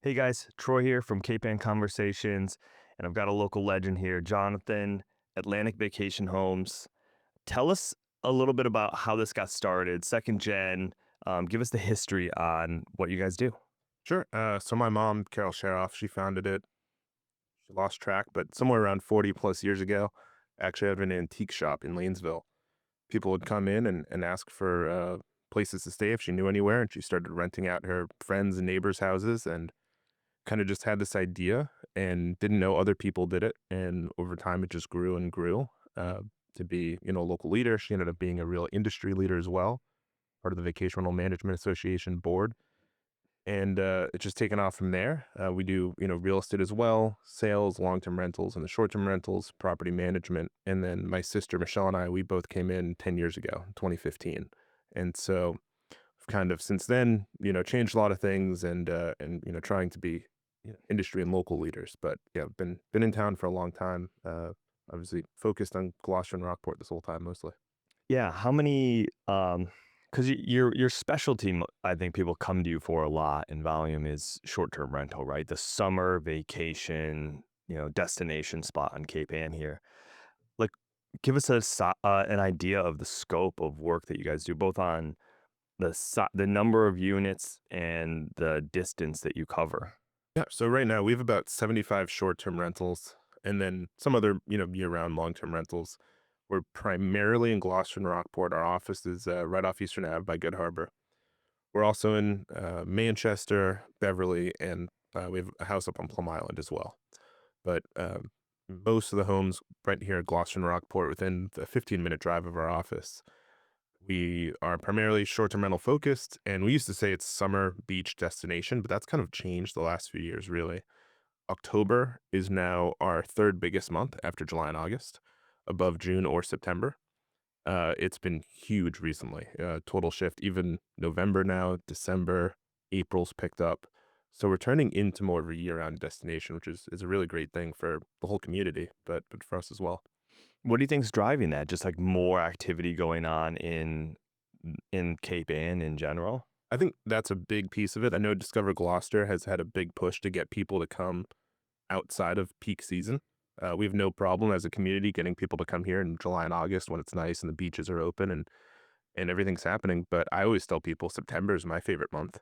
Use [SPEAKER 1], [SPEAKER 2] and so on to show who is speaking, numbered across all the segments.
[SPEAKER 1] Hey guys, Troy here from Cape Ann Conversations, and I've got a local legend here, Jonathan, Atlantic Vacation Homes. Tell us a little bit about how this got started, second gen. Give us the history on what you guys do.
[SPEAKER 2] Sure. So my mom, Carol Sharoff, she founded it. She lost track, but somewhere around 40 plus years ago, actually had an antique shop in Lanesville. People would come in and ask for places to stay if she knew anywhere, and she started renting out her friends and neighbors' houses and kind of just had this idea and didn't know other people did it. And over time, it just grew and grew to be, a local leader. She ended up being a real industry leader as well, part of the Vacation Rental Management Association board. And it's just taken off from there. We do, real estate as well, sales, long-term rentals, and the short-term rentals, property management. And then my sister Michelle and I, we both came in 10 years ago, 2015. And so I've kind of since then, changed a lot of things and trying to be industry and local leaders. But yeah, been in town for a long time. Obviously focused on Gloucester and Rockport this whole time mostly.
[SPEAKER 1] Yeah, how many? Because your specialty, I think people come to you for a lot in volume is short term rental, right? The summer vacation, destination spot on Cape Ann here. Like, give us an idea of the scope of work that you guys do, both on the number of units and the distance that you cover.
[SPEAKER 2] Yeah. So right now we have about 75 short-term rentals and then some other, year-round long-term rentals. We're primarily in Gloucester and Rockport. Our office is right off Eastern Ave by Good Harbor. We're also in Manchester, Beverly, and we have a house up on Plum Island as well. But most of the homes right here at Gloucester and Rockport within the 15-minute drive of our office. We are primarily short-term rental focused, and we used to say it's summer beach destination, but that's kind of changed the last few years, really. October is now our third biggest month after July and August, above June or September. It's been huge recently. Total shift, even November now, December, April's picked up. So we're turning into more of a year-round destination, which is a really great thing for the whole community, but for us as well.
[SPEAKER 1] What do you think's driving that? Just like more activity going on in Cape Ann in general?
[SPEAKER 2] I think that's a big piece of it. I know Discover Gloucester has had a big push to get people to come outside of peak season. We have no problem as a community getting people to come here in July and August when it's nice and the beaches are open and everything's happening. But I always tell people September is my favorite month.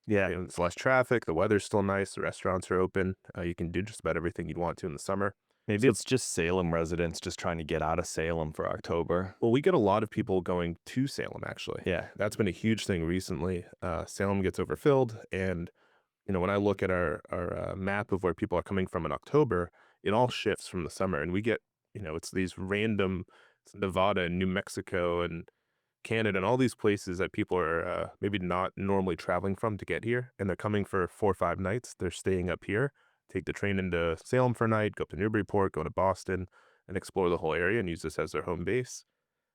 [SPEAKER 1] Yeah.
[SPEAKER 2] It's less traffic, the weather's still nice, the restaurants are open. You can do just about everything you'd want to in the summer.
[SPEAKER 1] Maybe
[SPEAKER 2] So,
[SPEAKER 1] it's just Salem residents just trying to get out of Salem for October.
[SPEAKER 2] well, we get a lot of people going to Salem, actually.
[SPEAKER 1] Yeah.
[SPEAKER 2] That's been a huge thing recently. Salem gets overfilled. And, when I look at our map of where people are coming from in October, it all shifts from the summer. And we get, it's these random it's Nevada and New Mexico and Canada and all these places that people are maybe not normally traveling from to get here, and they're coming for 4 or 5 nights. They're staying up here, take the train into Salem for a night, go up to Newburyport, go to Boston, and explore the whole area and use this as their home base.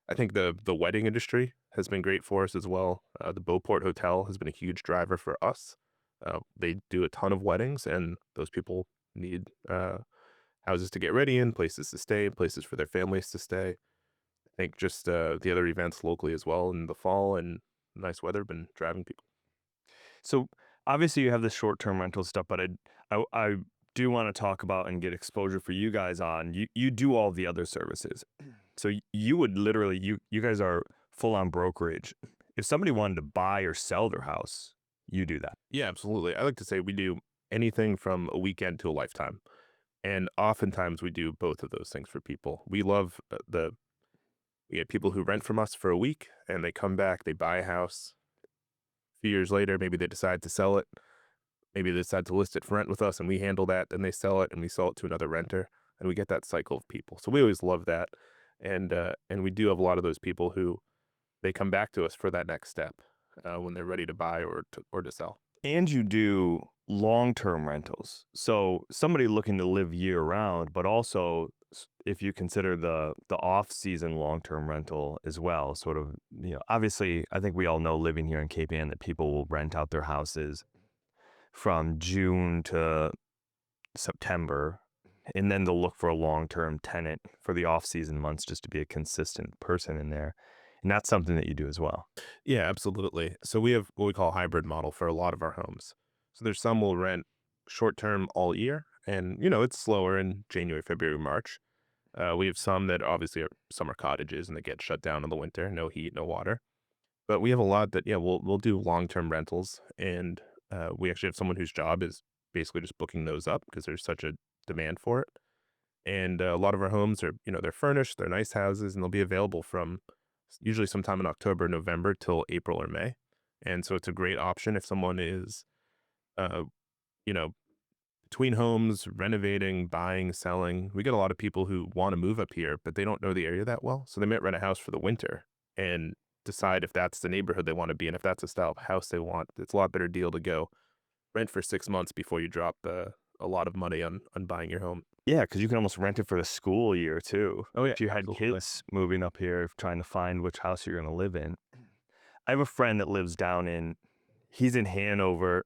[SPEAKER 2] I think the wedding industry has been great for us as well. The Beauport Hotel has been a huge driver for us. They do a ton of weddings, and those people need houses to get ready in, places to stay, places for their families to stay. I think just the other events locally as well in the fall and nice weather been driving people.
[SPEAKER 1] So obviously you have the short term rental stuff, but I do want to talk about and get exposure for you guys on you do all the other services. So you would literally you guys are full on brokerage. If somebody wanted to buy or sell their house, you do that.
[SPEAKER 2] Yeah, absolutely. I like to say we do anything from a weekend to a lifetime. And oftentimes we do both of those things for people. We love we get people who rent from us for a week and they come back, they buy a house. A few years later, maybe they decide to sell it. Maybe they decide to list it for rent with us and we handle that. Then they sell it and we sell it to another renter. And we get that cycle of people. So we always love that. And we do have a lot of those people who they come back to us for that next step when they're ready to buy or to sell.
[SPEAKER 1] And you do long-term rentals. So somebody looking to live year round, but also if you consider the off-season long-term rental as well, sort of, obviously, I think we all know living here in Cape Ann that people will rent out their houses from June to September, and then they'll look for a long-term tenant for the off-season months just to be a consistent person in there. And that's something that you do as well.
[SPEAKER 2] Yeah, absolutely. So we have what we call a hybrid model for a lot of our homes. So there's some we'll rent. short term all year, and it's slower in January, February, March. We have some that obviously are summer cottages and they get shut down in the winter, no heat, no water. But we have a lot that, yeah, we'll do long term rentals, and we actually have someone whose job is basically just booking those up because there's such a demand for it. And a lot of our homes are, they're furnished, they're nice houses, and they'll be available from usually sometime in October, November till April or May. And so it's a great option if someone is, uh, you know, between homes, renovating, buying, selling. We get a lot of people who want to move up here, but they don't know the area that well. So they might rent a house for the winter and decide if that's the neighborhood they want to be in, if that's the style of house they want. It's a lot better deal to go rent for 6 months before you drop a lot of money on buying your home.
[SPEAKER 1] Yeah, because you can almost rent it for the school year too.
[SPEAKER 2] Oh, yeah,
[SPEAKER 1] If you had
[SPEAKER 2] absolutely.
[SPEAKER 1] kids moving up here trying to find which house you're gonna live in. I have a friend that lives down in he's in Hanover,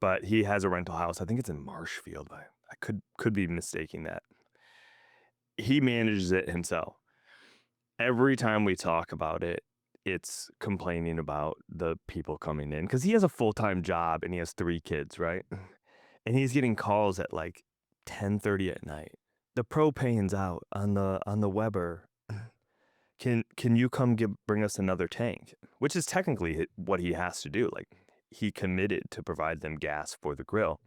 [SPEAKER 1] but he has a rental house. I think it's in Marshfield. I could be mistaking that. He manages it himself. Every time we talk about it, it's complaining about the people coming in because he has a full-time job and he has 3 kids, right? And he's getting calls at, like, 10:30 at night. "The propane's out on the Weber. Can you come bring us another tank?" Which is technically what he has to do, like, he committed to provide them gas for the grill,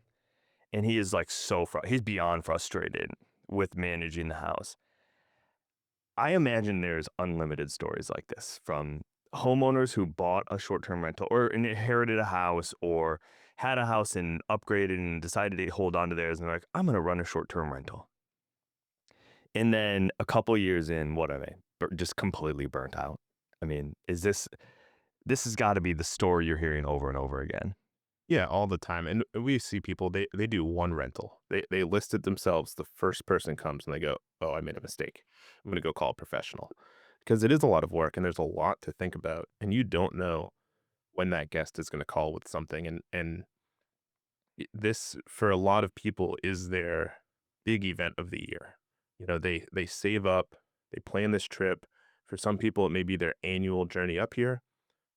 [SPEAKER 1] and he is, like, he's beyond frustrated with managing the house. I imagine there's unlimited stories like this from homeowners who bought a short-term rental or inherited a house or had a house and upgraded and decided to hold on to theirs and they're like, I'm going to run a short-term rental. And then a couple years in, what are they? Just completely burnt out. I mean, this has got to be the story you're hearing over and over again.
[SPEAKER 2] Yeah, all the time. And we see people, they do one rental. They list it themselves. The first person comes and they go, "Oh, I made a mistake. I'm gonna go call a professional." Because it is a lot of work and there's a lot to think about. And you don't know when that guest is gonna call with something. And this for a lot of people is their big event of the year. They save up, they plan this trip. For some people, it may be their annual journey up here.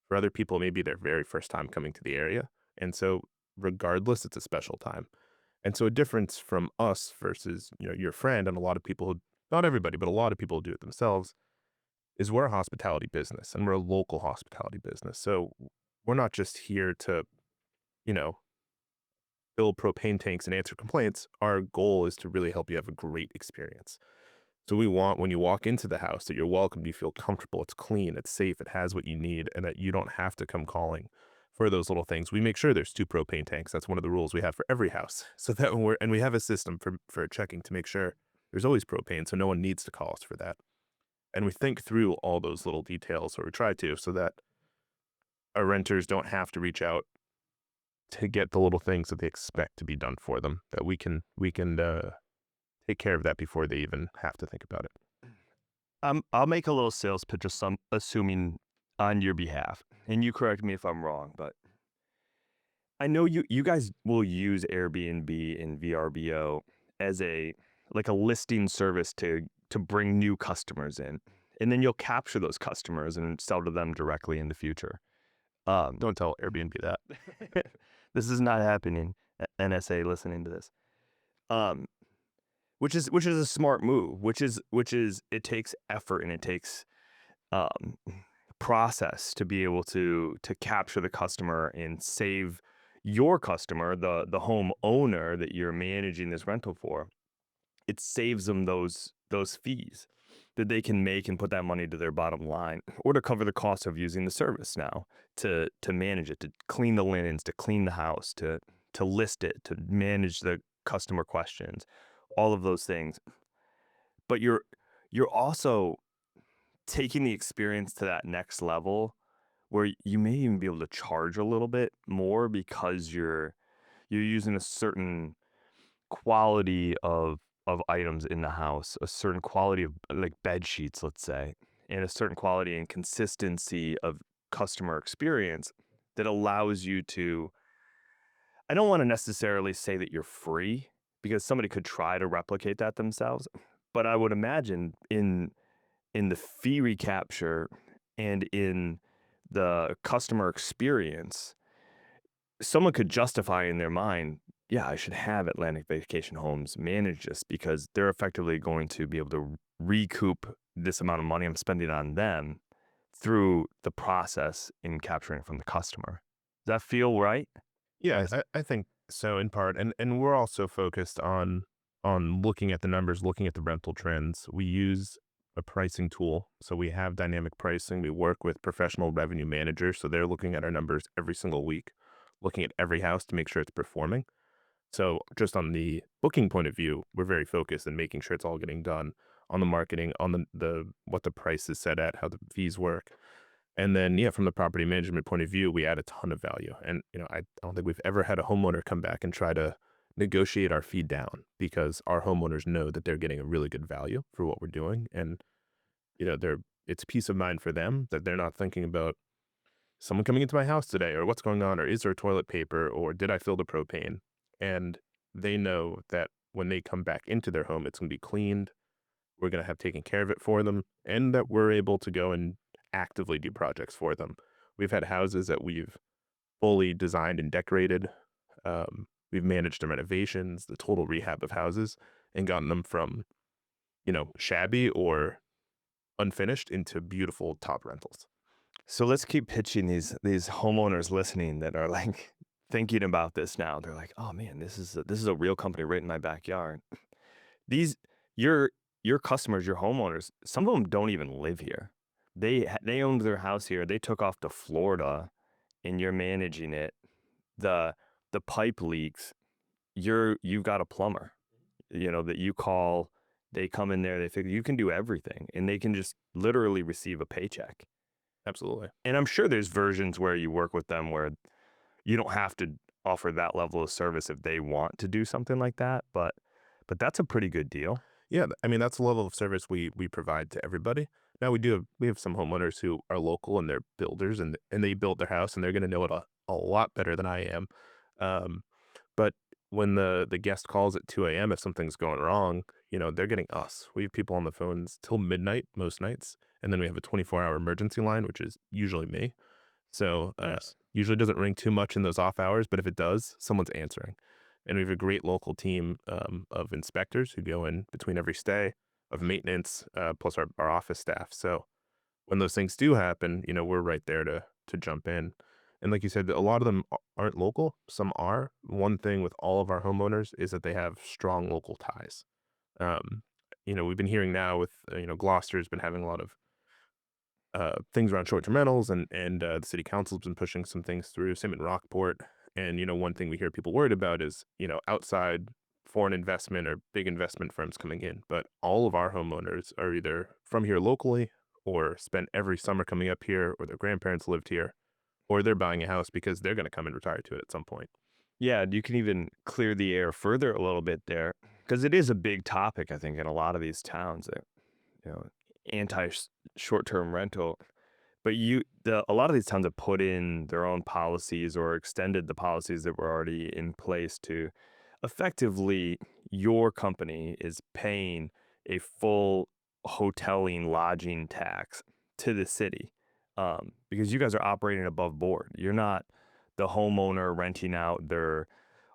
[SPEAKER 2] For other people, maybe their very first time coming to the area. And so regardless, it's a special time. And so a difference from us versus, your friend and a lot of people who not everybody, but a lot of people who do it themselves is we're a hospitality business and we're a local hospitality business. So we're not just here to, you know, fill propane tanks and answer complaints. Our goal is to really help you have a great experience. So we want when you walk into the house that you're welcome, you feel comfortable, it's clean, it's safe, it has what you need, and that you don't have to come calling for those little things. We make sure there's 2 propane tanks. That's one of the rules we have for every house. So that when we have a system for checking to make sure there's always propane, so no one needs to call us for that. And we think through all those little details, or we try to, so that our renters don't have to reach out to get the little things that they expect to be done for them. That we can take care of that before they even have to think about it.
[SPEAKER 1] I'll make a little sales pitch, assuming on your behalf, and you correct me if I'm wrong, but I know you guys will use Airbnb and VRBO as a listing service to bring new customers in, and then you'll capture those customers and sell to them directly in the future. Um,
[SPEAKER 2] Don't tell Airbnb that.
[SPEAKER 1] this is not happening. NSA listening to this. Um, which is a smart move. Which is it takes effort and it takes um, process to be able to capture the customer and save your customer, the home owner that you're managing this rental for. It saves them those fees that they can make and put that money to their bottom line or to cover the cost of using the service now to manage it, to clean the linens, to clean the house, to list it, to manage the customer questions, all of those things. But you're also taking the experience to that next level where you may even be able to charge a little bit more because you're using a certain quality of items in the house, a certain quality of like bed sheets, let's say, and a certain quality and consistency of customer experience that allows you to I don't want to necessarily say that you're free because somebody could try to replicate that themselves, but I would imagine in the fee recapture and in the customer experience, someone could justify in their mind, yeah, I should have Atlantic Vacation Homes manage this because they're effectively going to be able to recoup this amount of money I'm spending on them through the process in capturing from the customer. Does that feel right?
[SPEAKER 2] Yeah,
[SPEAKER 1] As
[SPEAKER 2] I think so in part, and we're also focused on looking at the numbers, looking at the rental trends. We use a pricing tool, so we have dynamic pricing. We work with professional revenue managers, so they're looking at our numbers every single week, looking at every house to make sure it's performing. So just on the booking point of view, we're very focused in making sure it's all getting done on the marketing, on the what the price is set at, how the fees work. And then, yeah, from the property management point of view, we add a ton of value. And, I don't think we've ever had a homeowner come back and try to negotiate our fee down because our homeowners know that they're getting a really good value for what we're doing. And, it's peace of mind for them that they're not thinking about someone coming into my house today or what's going on or is there toilet paper or did I fill the propane? And they know that when they come back into their home, it's going to be cleaned. We're going to have taken care of it for them and that we're able to go and actively do projects for them. We've had houses that we've fully designed and decorated. We've managed the renovations, the total rehab of houses, and gotten them from, shabby or unfinished into beautiful top rentals.
[SPEAKER 1] so let's keep pitching these homeowners listening that are like thinking about this now. They're like, "Oh man, this is a real company right in my backyard." These your your customers, your homeowners, some of them don't even live here. They owned their house here. They took off to Florida and you're managing it. The the pipe leaks. You've got a plumber, that you call, they come in there, they figure you can do everything and they can just literally receive a paycheck.
[SPEAKER 2] Absolutely.
[SPEAKER 1] And I'm sure there's versions where you work with them where you don't have to offer that level of service if they want to do something like that, but that's a pretty good deal.
[SPEAKER 2] Yeah, I mean, that's the level of service we provide to everybody. Now we have some homeowners who are local and they're builders and they built their house and they're gonna know it a lot better than I am. Um, but when the guest calls at 2 a.m. if something's going wrong, they're getting us. We have people on the phones till midnight most nights, and then we have a 24-hour emergency line, which is usually me. So,
[SPEAKER 1] Nice.
[SPEAKER 2] usually doesn't ring too much in those off hours, but if it does, someone's answering. And we have a great local team of inspectors who go in between every stay, of maintenance, plus our office staff. So when those things do happen, we're right there to jump in. And like you said, a lot of them aren't local. Some are. One thing with all of our homeowners is that they have strong local ties. Um, we've been hearing now with Gloucester's been having a lot of things around short-term rentals, and the city council's been pushing some things through. Same in Rockport, and one thing we hear people worried about is outside foreign investment or big investment firms coming in. But all of our homeowners are either from here locally, or spent every summer coming up here, or their grandparents lived here, or they're buying a house because they're going to come and retire to it at some point.
[SPEAKER 1] Yeah, you can even clear the air further a little bit there because it is a big topic, I think, in a lot of these towns that, you know, anti short-term rental. But a lot of these towns have put in their own policies or extended the policies that were already in place to effectively your company is paying a full hoteling lodging tax to the city, because you guys are operating above board. You're not the homeowner renting out their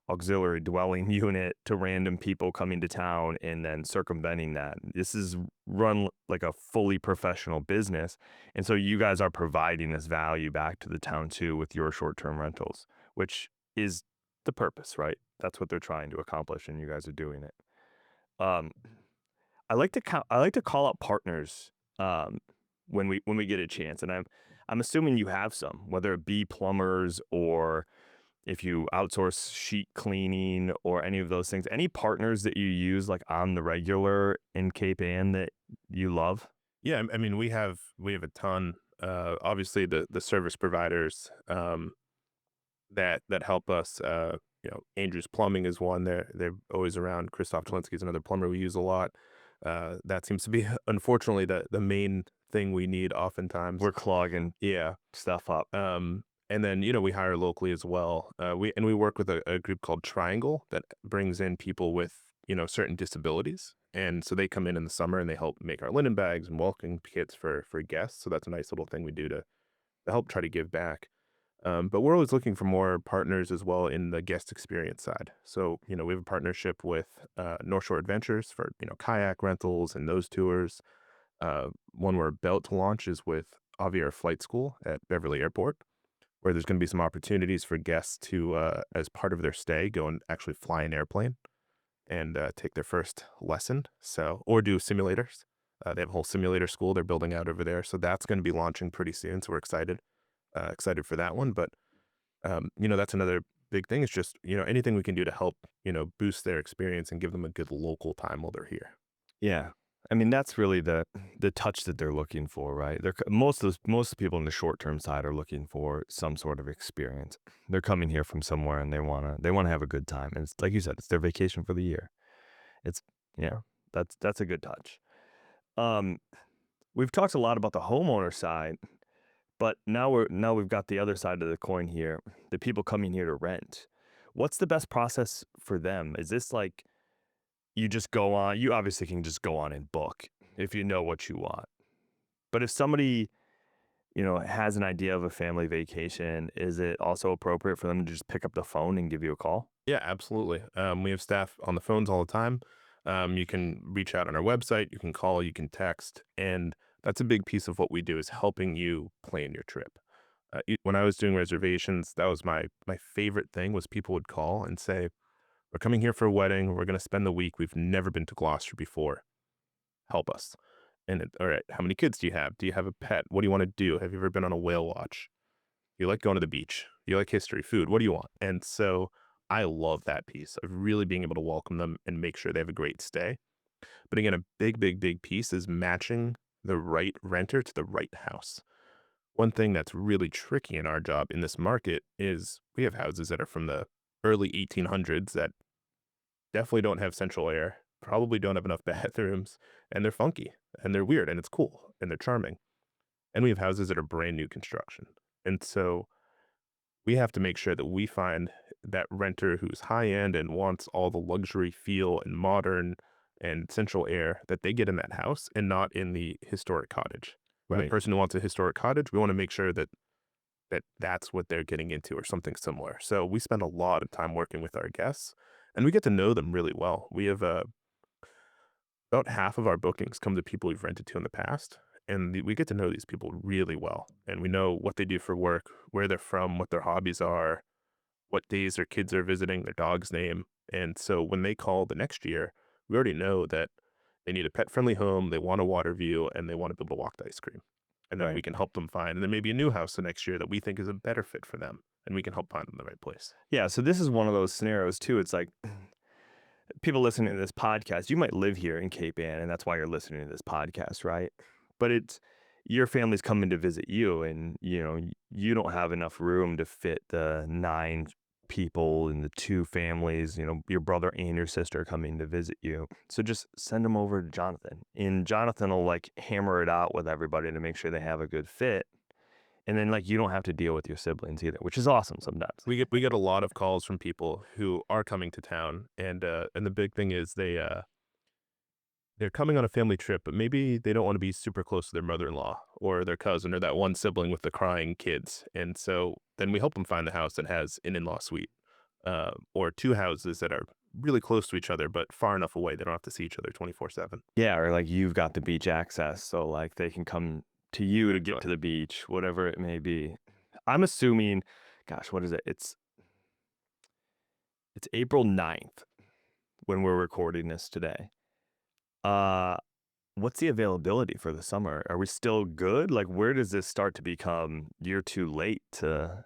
[SPEAKER 1] auxiliary dwelling unit to random people coming to town and then circumventing that. This is run like a fully professional business. And so you guys are providing this value back to the town too with your short-term rentals, which is the purpose, right? That's what they're trying to accomplish and you guys are doing it. Um, I like to call out partners when we get a chance, and I'm assuming you have some, whether it be plumbers or if you outsource sheet cleaning or any of those things. Any partners that you use like on the regular in Cape Ann that you love?
[SPEAKER 2] Yeah, I mean, we have a ton. Obviously, the service providers that help us. Andrews Plumbing is one. They're always around. Christoph Talinsky is another plumber we use a lot. That seems to be unfortunately the main thing we need oftentimes.
[SPEAKER 1] We're clogging
[SPEAKER 2] Yeah.
[SPEAKER 1] stuff up.
[SPEAKER 2] And then we hire locally as well. We work with a group called Triangle that brings in people with certain disabilities, and so they come in the summer and they help make our linen bags and welcome kits for guests. So that's a nice little thing we do to help try to give back. But we're always looking for more partners as well in the guest experience side. So, we have a partnership with North Shore Adventures for, kayak rentals and those tours. One we're about to launch is with Aviair Flight School at Beverly Airport, where there's going to be some opportunities for guests to, as part of their stay, go and actually fly an airplane and take their first lesson. So, or do simulators. They have a whole simulator school they're building out over there. So that's going to be launching pretty soon. So we're excited for that one. But that's another big thing is just, anything we can do to help, boost their experience and give them a good local time while they're here.
[SPEAKER 1] Yeah. I mean, that's really the touch that they're looking for, right? Most of the people in the short-term side are looking for some sort of experience. They're coming here from somewhere and they wanna have a good time. And it's like you said, it's their vacation for the year. It's yeah, that's a good touch. Um, we've talked a lot about the homeowner side, but now we've got the other side of the coin here, the people coming here to rent. What's the best process for them? Is this like you obviously can just go on and book if you know what you want. But if somebody, has an idea of a family vacation, is it also appropriate for them to just pick up the phone and give you a call?
[SPEAKER 2] Yeah, absolutely. We have staff on the phones all the time. You can reach out on our website, you can call, you can text, and that's a big piece of what we do is helping you plan your trip. When I was doing reservations, that was my favorite thing was people would call and say, "We're coming here for a wedding. We're going to spend the week. We've never been to Gloucester before. Help us." All right, how many kids do you have? Do you have a pet? What do you want to do? Have you ever been on a whale watch? You like going to the beach. You like history, food. What do you want? And so I love that piece of really being able to welcome them and make sure they have a great stay. But again, a big, big, big piece is matching the right renter to the right house. One thing that's really tricky in our job in this market is we have houses that are from the early 1800s that definitely don't have central air, probably don't have enough bathrooms, and they're funky and they're weird and it's cool and they're charming. And we have houses that are brand new construction. And so we have to make sure that we find that renter who's high end and wants all the luxury feel and modern and central air that they get in that house and not in the historic cottage. And the
[SPEAKER 1] Right.
[SPEAKER 2] person who wants a historic cottage, we want to make sure that that's what they're getting into or something similar. So we spend a lot of time working with our guests and we get to know them really well. We have about half of our bookings come to people we've rented to in the past. And we get to know these people really well. And we know what they do for work, where they're from, what their hobbies are, what days their kids are visiting, their dog's name. And so when they call the next year, we already know that they need a pet friendly home, they want a water view, and they want to be able to walk to ice cream. And then we
[SPEAKER 1] Right.
[SPEAKER 2] can help them find, and then maybe a new house the next year that we think is a better fit for them. And we can help find them the right place.
[SPEAKER 1] Yeah, so this is one of those scenarios too. It's like people listening to this podcast, you might live here in Cape Ann, and that's why you're listening to this podcast, right? But it's your family's coming to visit you, and you don't have enough room to fit the 9 people and the 2 families. Your brother and your sister coming to visit you. So just send them over to Jonathan, and Jonathan will like hammer it out with everybody to make sure they have a good fit. And then like you don't have to deal with your siblings either, which is awesome sometimes.
[SPEAKER 2] We get a lot of calls from people who are coming to town, and the big thing is they're coming on a family trip, but maybe they don't want to be super close to their mother-in-law or their cousin or that one sibling with the crying kids. And so then we help them find the house that has an in-law suite, or 2 houses that are really close to each other, but far enough away they don't have to see each other 24/7.
[SPEAKER 1] Yeah, or like you've got the beach access, so like they can come to you to get
[SPEAKER 2] Really.
[SPEAKER 1] to the beach, whatever it may be. I'm assuming, gosh, what is it? It's April 9th when we're recording this today. Uh, what's the availability for the summer? Are we still good? Like where does this start to become you're too late to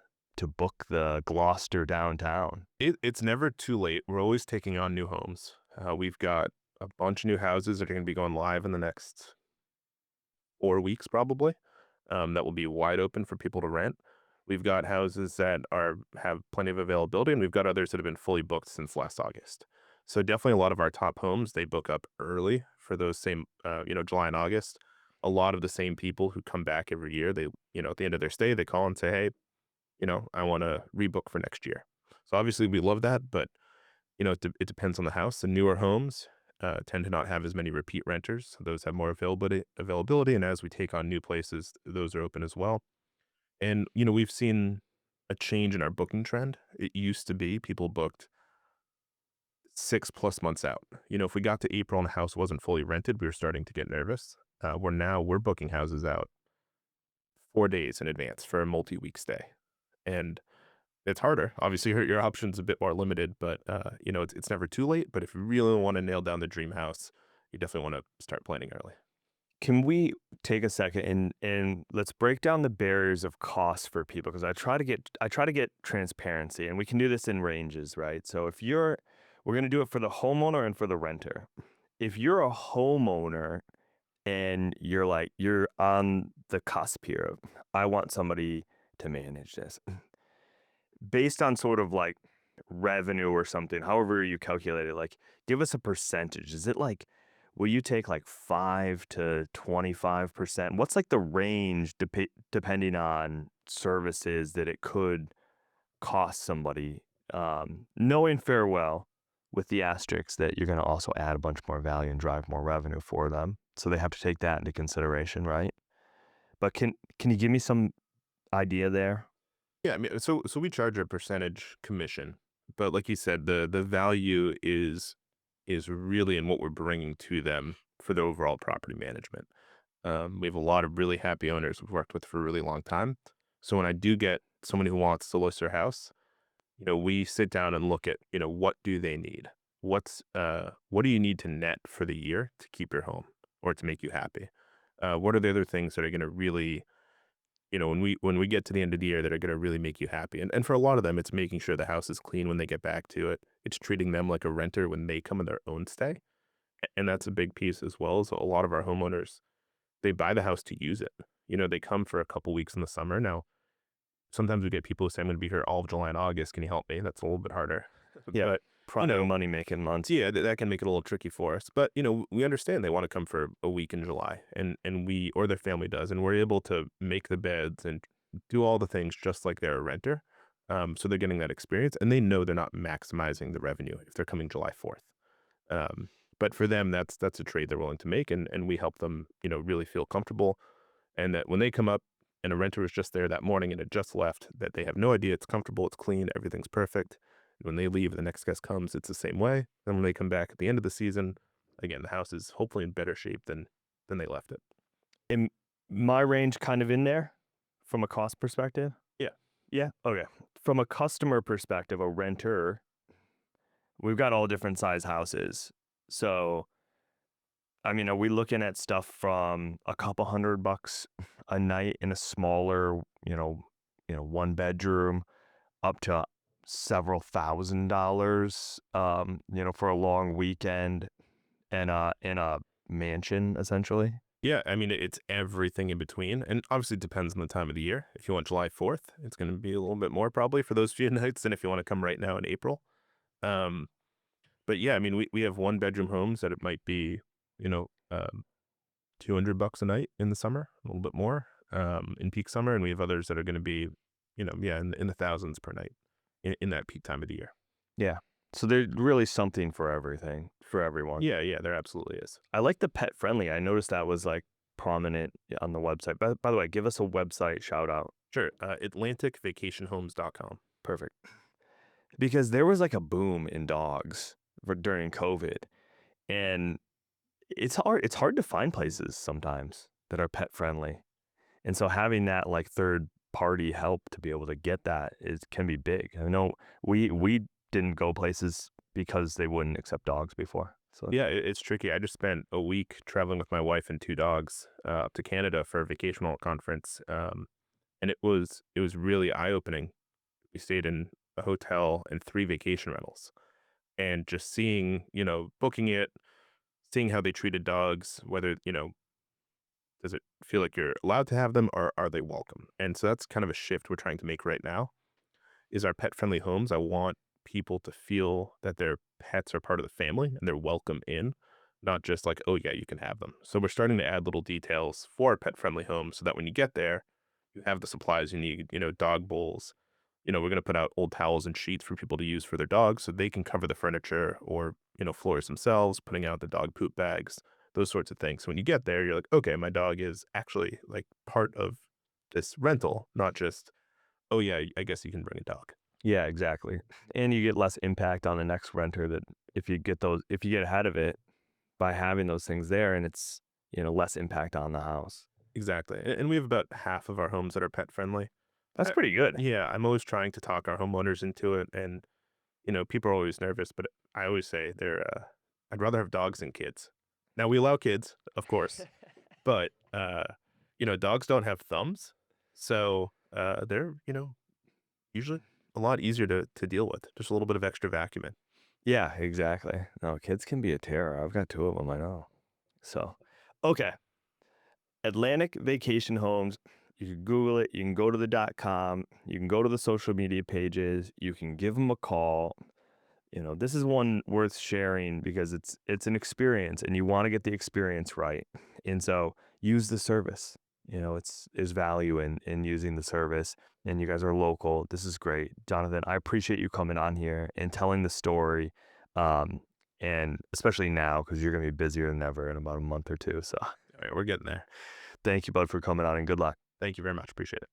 [SPEAKER 1] book the Gloucester downtown?
[SPEAKER 2] It's never too late. We're always taking on new homes. We've got a bunch of new houses that are going to be going live in the next 4 weeks, probably. That will be wide open for people to rent. We've got houses that have plenty of availability, and we've got others that have been fully booked since last August. So definitely a lot of our top homes, they book up early for those same, July and August. A lot of the same people who come back every year, they, at the end of their stay, they call and say, "Hey, I want to rebook for next year." So obviously we love that, but it depends on the house. The newer homes tend to not have as many repeat renters. Those have more availability, and as we take on new places, those are open as well. And we've seen. a change in our booking trend. It used to be people booked 6+ months out. You know, if we got to April and the house wasn't fully rented, we were starting to get nervous. Where now we're booking houses out 4 days in advance for a multi-week stay. And it's harder. Obviously, your options a bit more limited, but you know, it's never too late. But if you really want to nail down the dream house, you definitely want to start planning early.
[SPEAKER 1] Can we take a second and let's break down the barriers of cost for people because I try to get transparency and we can do this in ranges, right? So if you're we're going to do it for the homeowner and for the renter. If you're a homeowner and you're like you're on the cusp here of I want somebody to manage this based on sort of like revenue or something, however you calculate it, like give us a percentage. Is it like, will you take like 5 to 25%? What's like the range depending on services that it could cost somebody? Knowing farewell with the asterisks that you're going to also add a bunch more value and drive more revenue for them. So they have to take that into consideration, right? But can you give me some idea there?
[SPEAKER 2] Yeah, I mean, so we charge a percentage commission, but like you said, the value is really in what we're bringing to them for the overall property management. We have a lot of really happy owners we've worked with for a really long time. So when I do get someone who wants to list their house, you know, we sit down and look at, you know, what do they need? What do you need to net for the year to keep your home or to make you happy? What are the other things that are going to really, you know, when we get to the end of the year that are going to really make you happy? And for a lot of them, it's making sure the house is clean when they get back to it. It's treating them like a renter when they come in their own stay. And that's a big piece as well. So a lot of our homeowners, they buy the house to use it. You know, they come for a couple weeks in the summer. Now, sometimes we get people who say, I'm going to be here all of July and August. Can you help me? That's a little bit harder.
[SPEAKER 1] Yeah.
[SPEAKER 2] But, you
[SPEAKER 1] Prime
[SPEAKER 2] know,
[SPEAKER 1] money making months.
[SPEAKER 2] yeah, that can make it a little tricky for us. But, you know, we understand they want to come for a week in July and we, or their family does, and we're able to make the beds and do all the things just like they're a renter. So they're getting that experience and they know they're not maximizing the revenue if they're coming July 4th. But for them, that's a trade they're willing to make. And we help them, you know, really feel comfortable and that when they come up and a renter was just there that morning and it just left, that they have no idea it's comfortable, it's clean, everything's perfect. When they leave, the next guest comes, it's the same way. Then when they come back at the end of the season, again, the house is hopefully in better shape than they left it.
[SPEAKER 1] In my range kind of in there from a cost perspective?
[SPEAKER 2] Yeah.
[SPEAKER 1] Yeah. Okay. From a customer perspective, a renter, we've got all different size houses. So, I mean, are we looking at stuff from a couple $100 a night in a smaller, one bedroom up to several $1,000s, for a long weekend and in a mansion essentially?
[SPEAKER 2] Yeah, I mean, it's everything in between. And obviously, it depends on the time of the year. If you want July 4th, it's going to be a little bit more probably for those few nights than if you want to come right now in April. Um, but yeah, I mean, we have one bedroom homes that it might be, you know, 200 bucks a night in the summer, a little bit more in peak summer, and we have others that are going to be, you know, yeah, in the thousands per night in that peak time of the year.
[SPEAKER 1] Yeah. So there's really something for everything, for everyone.
[SPEAKER 2] Yeah, yeah, there absolutely is.
[SPEAKER 1] I like the pet friendly. I noticed that was like prominent on the website. By the way, give us a website shout out.
[SPEAKER 2] Sure, AtlanticVacationHomes.com.
[SPEAKER 1] Perfect. Because there was like a boom in dogs during COVID. And it's hard to find places sometimes that are pet friendly. And so having that like third party help to be able to get that is can be big. I know we didn't go places because they wouldn't accept dogs before. So
[SPEAKER 2] Yeah, it's tricky. I just spent a week traveling with my wife and two dogs up to Canada for a vacation rental conference, and it was really eye opening. We stayed in a hotel and three vacation rentals, and just seeing, you know, booking it, seeing how they treated dogs, whether, you know, does it feel like you're allowed to have them or are they welcome? And so that's kind of a shift we're trying to make right now is our pet friendly homes. I want people to feel that their pets are part of the family and they're welcome in, not just like, oh yeah, you can have them. So we're starting to add little details for our pet friendly homes so that when you get there, you have the supplies you need, you know, dog bowls. You know, we're going to put out old towels and sheets for people to use for their dogs so they can cover the furniture or, you know, floors themselves, putting out the dog poop bags, those sorts of things. So when you get there, you're like, okay, my dog is actually like part of this rental, not just, Oh, yeah, I guess you can bring a dog.
[SPEAKER 1] Yeah, exactly. And you get less impact on the next renter that if you get ahead of it by having those things there and it's, less impact on the house.
[SPEAKER 2] Exactly, and we have about half of our homes that are pet friendly.
[SPEAKER 1] That's pretty good.
[SPEAKER 2] Yeah, I'm always trying to talk our homeowners into it, and, people are always nervous, but I always say I'd rather have dogs than kids. Now we allow kids, of course, but, dogs don't have thumbs, so, they're, usually a lot easier to deal with, just a little bit of extra vacuuming.
[SPEAKER 1] Yeah, exactly. No, kids can be a terror. I've got 2 of them, I know. So, okay. Atlantic Vacation Homes. You can Google it. You can go to the .com. You can go to the social media pages. You can give them a call. This is one worth sharing because it's an experience and you want to get the experience right. And so use the service. There's value in using the service and you guys are local. This is great. Jonathan, I appreciate you coming on here and telling the story. Um, and especially now because you're gonna be busier than ever in about a month or two. So
[SPEAKER 2] Alright, we're getting there.
[SPEAKER 1] thank you, bud, for coming on and good luck.
[SPEAKER 2] Thank you very much, appreciate it.